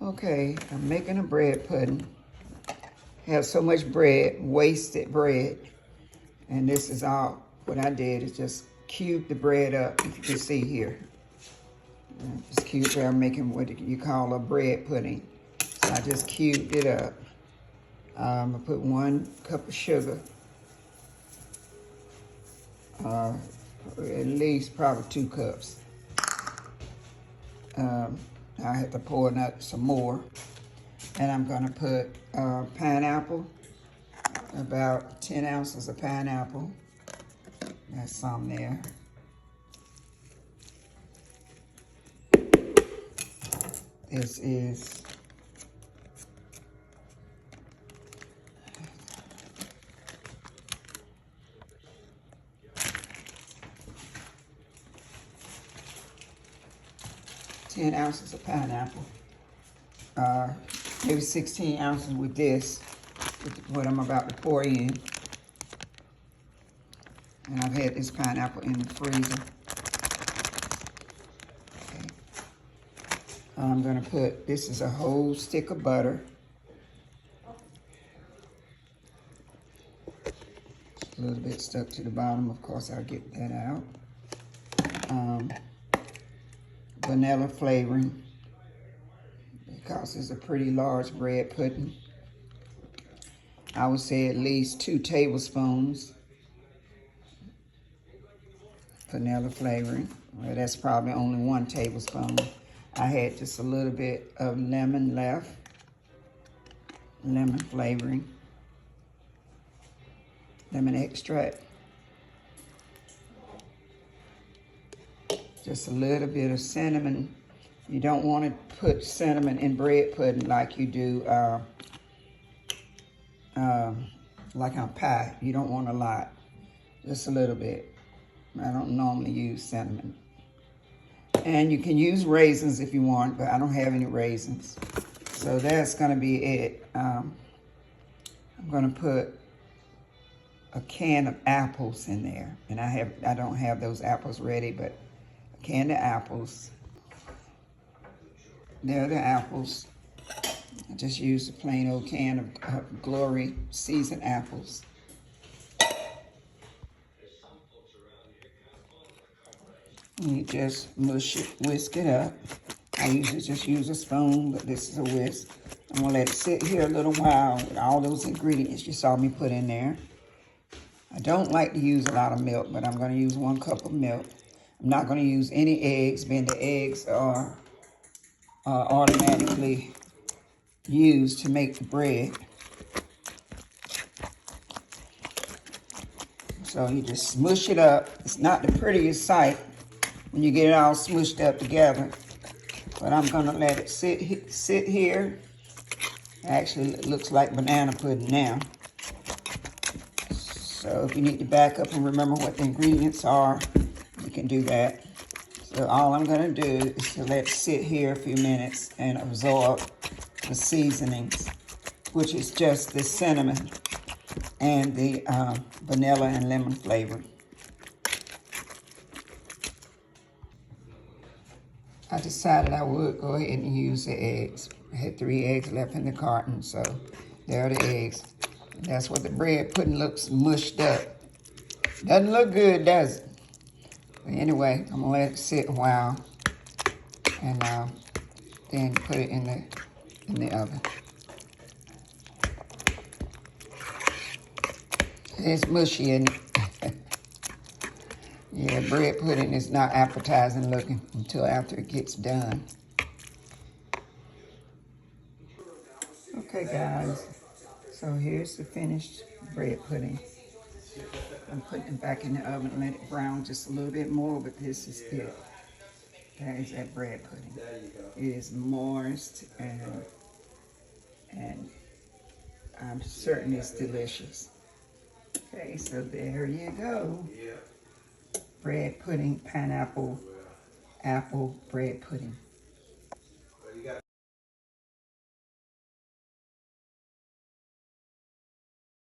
Okay, I'm making a bread pudding. Have so much bread, wasted bread. And this is all, what I did is just cube the bread up, if you can see here. Just cube it, I'm making what you call a bread pudding. So I just cubed it up. I'm gonna put 1 cup of sugar. At least probably 2 cups. I have to pour out some more. And I'm gonna put pineapple, about 10 ounces of pineapple. That's some there. This is 10 ounces of pineapple. Maybe 16 ounces with this, with what I'm about to pour in. And I've had this pineapple in the freezer. Okay. I'm gonna put, this is a whole stick of butter. Just a little bit stuck to the bottom. Of course, I'll get that out. Vanilla flavoring, because it's a pretty large bread pudding. I would say at least 2 tablespoons vanilla flavoring. Well, that's probably only 1 tablespoon. I had just a little bit of lemon left, lemon flavoring, lemon extract. Just a little bit of cinnamon. You don't want to put cinnamon in bread pudding like you do like on pie. You don't want a lot, just a little bit. I don't normally use cinnamon. And you can use raisins if you want, but I don't have any raisins. So that's gonna be it. I'm gonna put a can of apples in there. And I don't have those apples ready, but a can of apples. There are the apples. I just used a plain old can of Glory seasoned apples. And you just whisk it up. I usually just use a spoon, but this is a whisk. I'm gonna let it sit here a little while with all those ingredients you saw me put in there. I don't like to use a lot of milk, but I'm gonna use 1 cup of milk. I'm not gonna use any eggs, being the eggs are automatically used to make the bread. So you just smush it up. It's not the prettiest sight when you get it all smushed up together, but I'm gonna let it sit here. Actually, it looks like banana pudding now. So if you need to back up and remember what the ingredients are, you can do that. So all I'm gonna do is to let it sit here a few minutes and absorb the seasonings, which is just the cinnamon and the vanilla and lemon flavor. I decided I would go ahead and use the eggs. I had 3 eggs left in the carton, so there are the eggs. That's what the bread pudding looks mushed up. Doesn't look good, does it? But anyway, I'm gonna let it sit a while and then put it in the oven. It's mushy, isn't it? Yeah, bread pudding is not appetizing looking until after it gets done. Okay, guys, so here's the finished bread pudding. I'm putting it back in the oven and let it brown just a little bit more, but this is it. That is that bread pudding. It is moist and I'm certain it's delicious. Okay, so there you go. Bread pudding, pineapple, apple bread pudding.